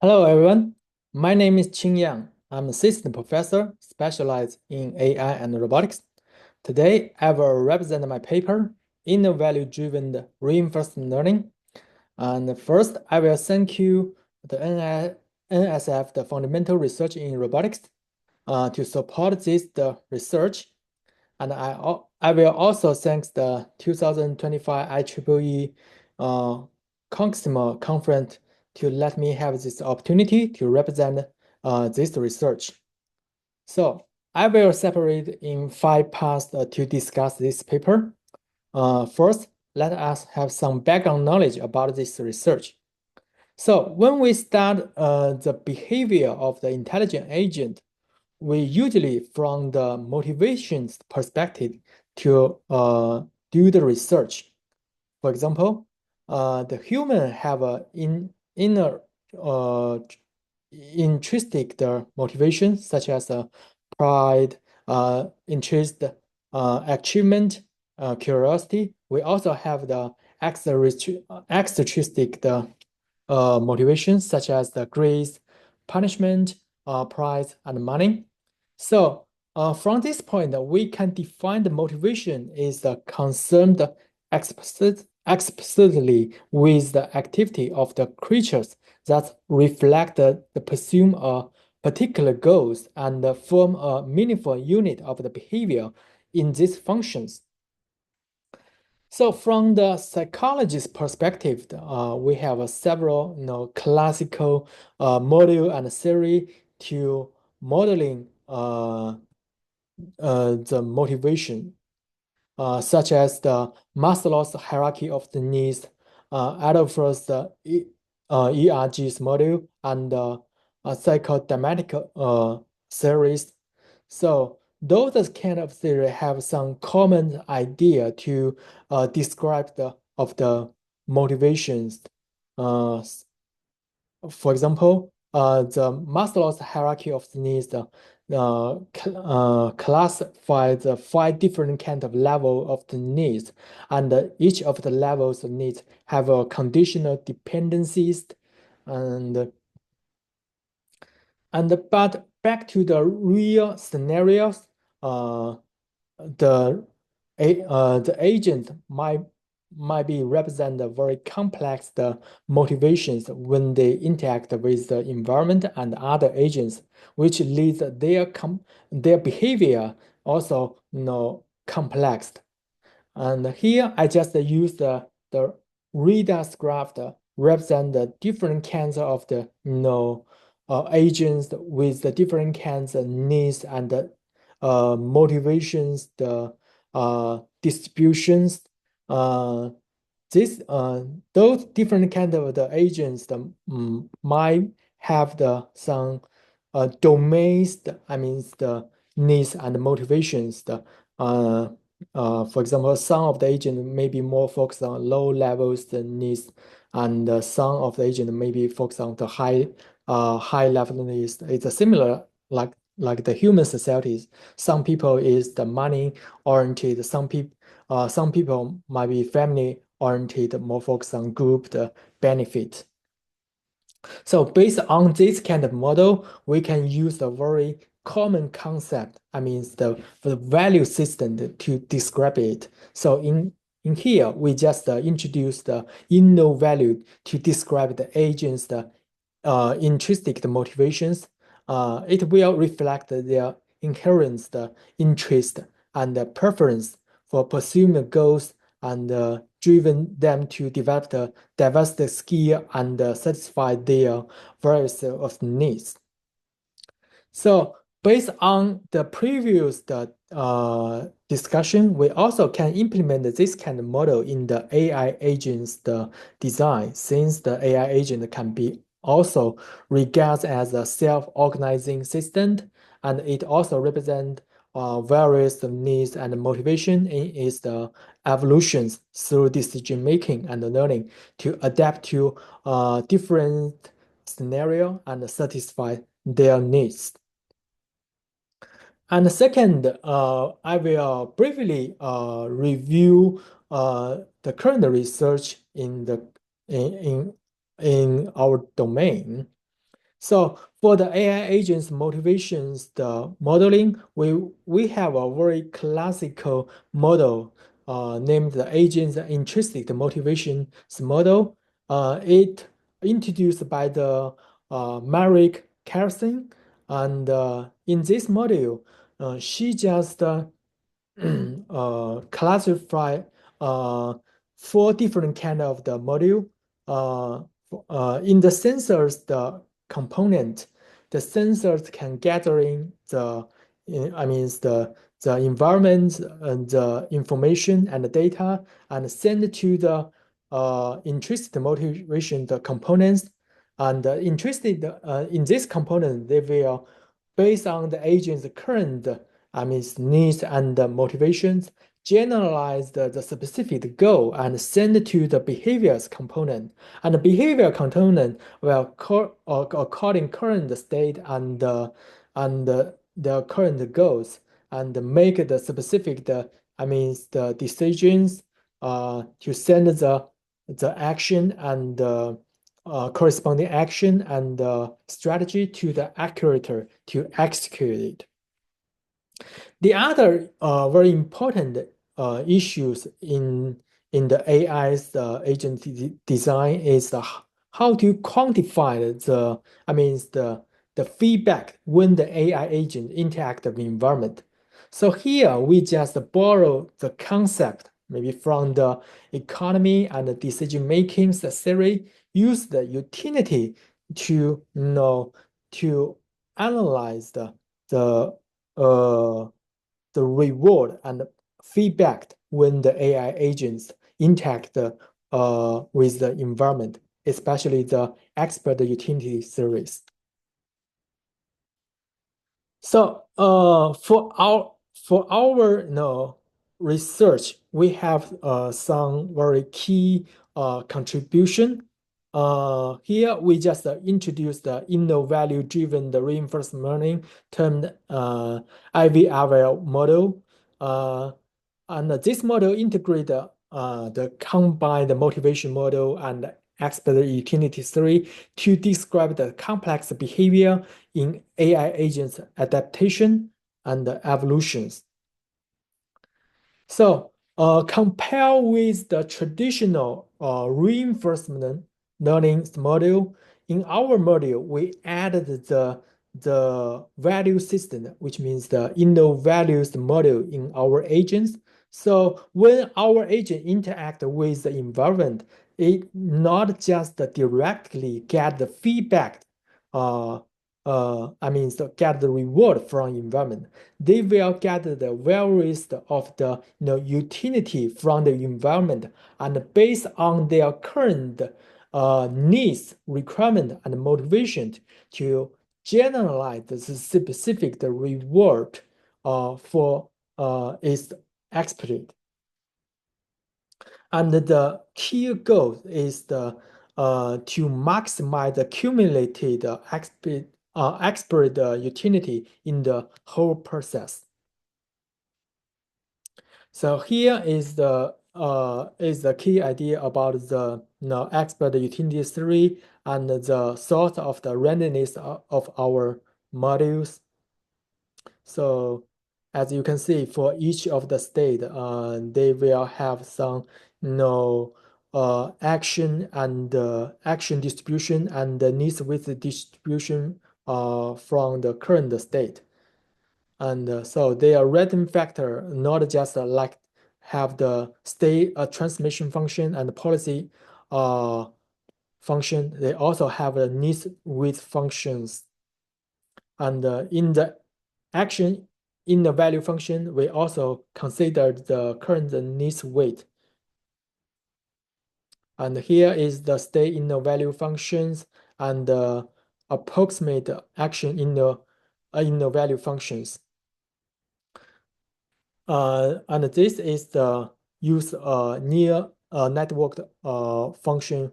Hello, everyone. My name is Qing Yang. I'm assistant professor specialized in AI and robotics. Today, I will represent my paper, Innate-Value-Driven Reinforcement Learning. And first, I will thank you, the NSF, the Fundamental Research in Robotics, to support the research. And I will also thank the 2025 IEEE CogSIMA conference to let me have this opportunity to represent this research. So I will separate in 5 parts to discuss this paper. First, let us have some background knowledge about this research. So when we start the behavior of the intelligent agent, we usually from the motivations perspective to do the research. For example, the human have a inner intrinsic the motivation such as pride, interest, achievement, curiosity. We also have the extrinsic the motivations such as the grades, punishment, prize, and money. So from this point, we can define the motivation is concerned explicitly with the activity of the creatures that reflect the pursuit of particular goals and form a meaningful unit of the behavior in these functions. So from the psychologist perspective, we have several classical model and theory to modeling the motivation, such as the Maslow's hierarchy of the needs, Adolph's ERG's model, and psychodynamic theories. So those kind of theory have some common idea to describe the motivations. Uh, for example, the Maslow's hierarchy of the needs classify the 5 different kind of level of the needs, and each of the levels of needs have a conditional dependencies, and but back to the real scenarios, the the agent might be represent the very complex the motivations when they interact with the environment and other agents, which leads their behavior also complex. And here I just use the readers graph to represent the different kinds of the agents with the different kinds of needs and motivations, the distributions. Uh, those different kind of the agents might have some domains. I mean the needs and motivations. Uh, for example, some of the agent may be more focused on low levels than needs, and some of the agent may be focused on the high level needs. It's a similar like the human societies. Some people is the money oriented. Some people might be family oriented, more focused on group the benefit. So based on this kind of model, we can use a very common concept. I mean, the value system to describe it. So in here, we just introduce the inner value to describe the agent's intrinsic motivations. It will reflect their inherent interest and preference for pursuing goals and driven them to develop the diverse skill and satisfy their various of needs. So based on the previous discussion, we also can implement this kind of model in the AI agents design, since the AI agent can be also regarded as a self-organizing system, and it also represents various needs and motivation in its evolutions through decision making and learning to adapt to different scenario and satisfy their needs. And second, I will briefly review the current research in our domain. So for the AI agents motivations, the modeling, we have a very classical model named the agents intrinsic motivations model. It introduced by the Merrick Carson, and in this model, she just classify uh, four different kind of the module. In the sensors, the component, the sensors can gathering the, I mean the environment and the information and the data and send it to the intrinsic motivation, the components, and interested in this component, they will based on the agent's current needs and motivations, generalize the specific goal and send it to the behaviors component. And the behavior component will according current state and the current goals and make the specific the decisions to send the action and corresponding action and strategy to the actuator to execute it. The other very important issues in the AI's agent design is how to quantify the feedback when the AI agent interact with the environment. So here we just borrow the concept maybe from the economy and the decision making theory, use the utility to to analyze the uh, the reward and feedback when the AI agents interact with the environment, especially the expert utility series. So for our research, we have some very key contribution. Here we just introduced the Innate-Value-Driven the reinforcement learning termed IVRL model. And this model integrate the combined motivation model and expert utility theory to describe the complex behavior in AI agents adaptation and evolutions. So compare with the traditional reinforcement learning model. In our model, we added the value system, which means the Innate-Values model in our agents. So when our agent interact with the environment, it not just directly get the feedback, so get the reward from environment. They will get the values of the utility from the environment, and based on their current needs, requirement, and motivation to generalize the specific reward for its expert. And the key goal is to maximize the cumulative expert utility in the whole process. So here is the key idea about the expert utility theory and the source of the randomness of our modules. So as you can see, for each of the state, they will have some action and action distribution and the needs with distribution from the current state. And so they are random factor, not just like have the state transmission function and policy function. They also have a needs with functions. And in the action in the value function, we also consider the current needs weight. And here is the state in the value functions and the approximate action in the value functions. And this is the use near networked function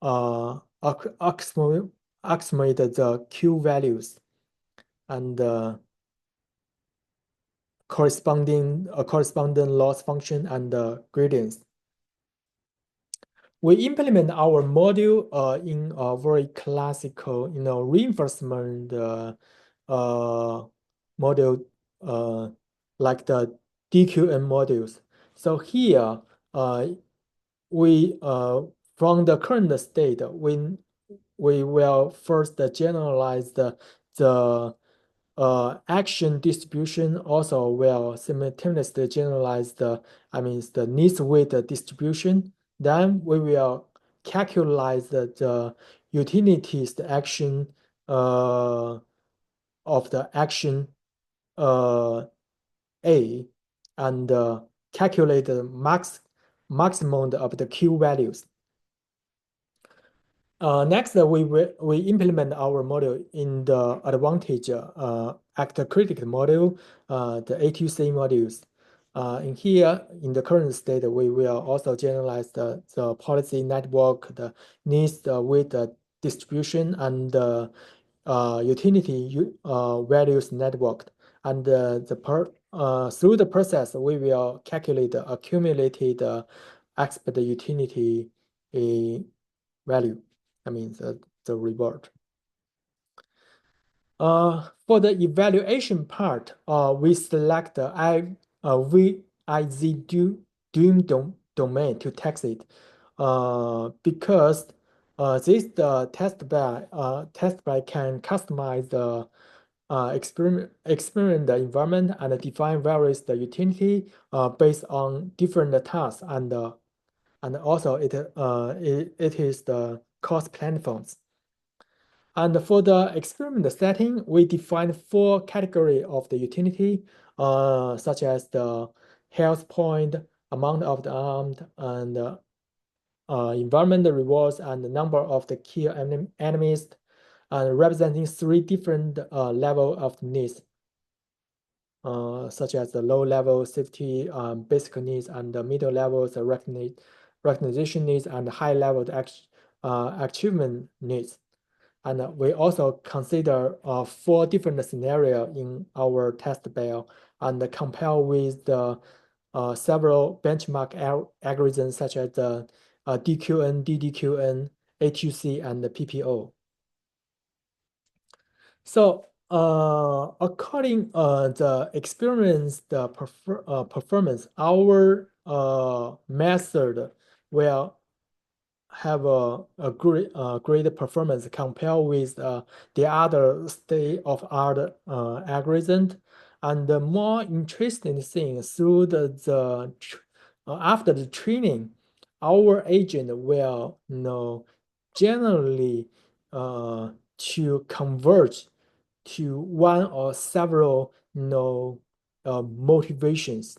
approximate the Q values and corresponding loss function and gradients. we implement our module in a very classical, reinforcement module like the DQN modules. So here, we from the current state, we will first generalize the action distribution. Also will simultaneously generalize the needs weight distribution. Then we will calculate the utilities, the action of the action uh, A, and calculate the maximum of the Q values. Next, we implement our model in the advantage actor critical model, the A2C modules. In here, in the current state, we will also generalize the policy network, the needs with the distribution, and the utility values network. And through the process, we will calculate the accumulated expert utility value. I mean the reward. For the evaluation part, we select the VIZ domain to test it, because this the test by can customize the experiment the environment and define various the utility based on different tasks, and also it is the cost platforms. And for the experiment setting, we define 4 categories of the utility, such as the health point, amount of the armed, and environmental rewards, and the number of the key enemies, and representing 3 different level of needs, such as the low level safety basic needs, and the middle level the recognition needs, and high level achievement needs. And we also consider 4 different scenarios in our test bed and compare with the several benchmark algorithms such as the DQN, DDQN, A2C, and the PPO. So according the experience, the performance, our method will have a great performance compared with the other state-of-art algorithm. And the more interesting thing, through after the training, our agent will generally to converge to one or several motivations,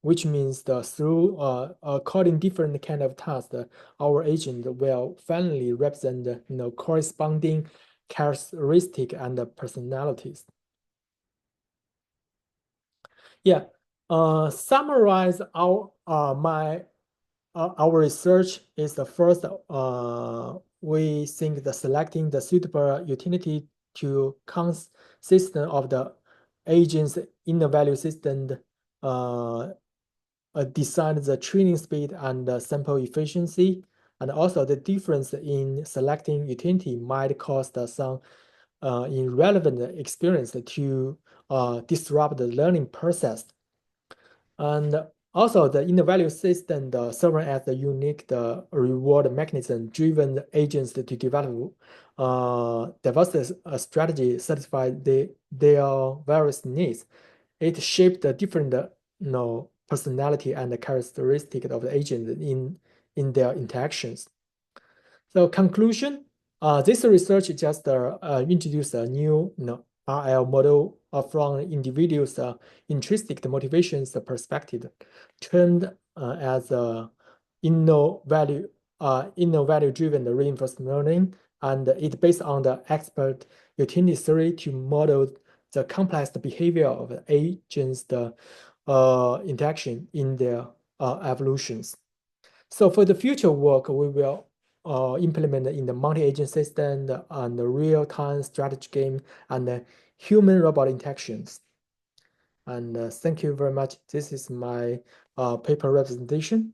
which means through according different kind of tasks, our agent will finally represent corresponding characteristic and personalities. Yeah, summarize our research is the first. We think the selecting the suitable utility to consistent of the agent's inner value system decide the training speed and the sample efficiency, and also the difference in selecting utility might cause some irrelevant experience to disrupt the learning process. And also the inner value system serve as the unique reward mechanism driven agents to develop diverse strategy satisfy their various needs. It shaped the different personality and the characteristic of the agent in their interactions. So conclusion, this research just introduced a new RL model from individuals' intrinsic motivations perspective, termed as value-driven reinforcement learning, and it based on the expert utility theory to model the complex behavior of the agents' interaction in their evolutions. So for the future work, we will implement in the multi-agent system and the real-time strategy game and the human-robot interactions. And thank you very much. This is my paper representation.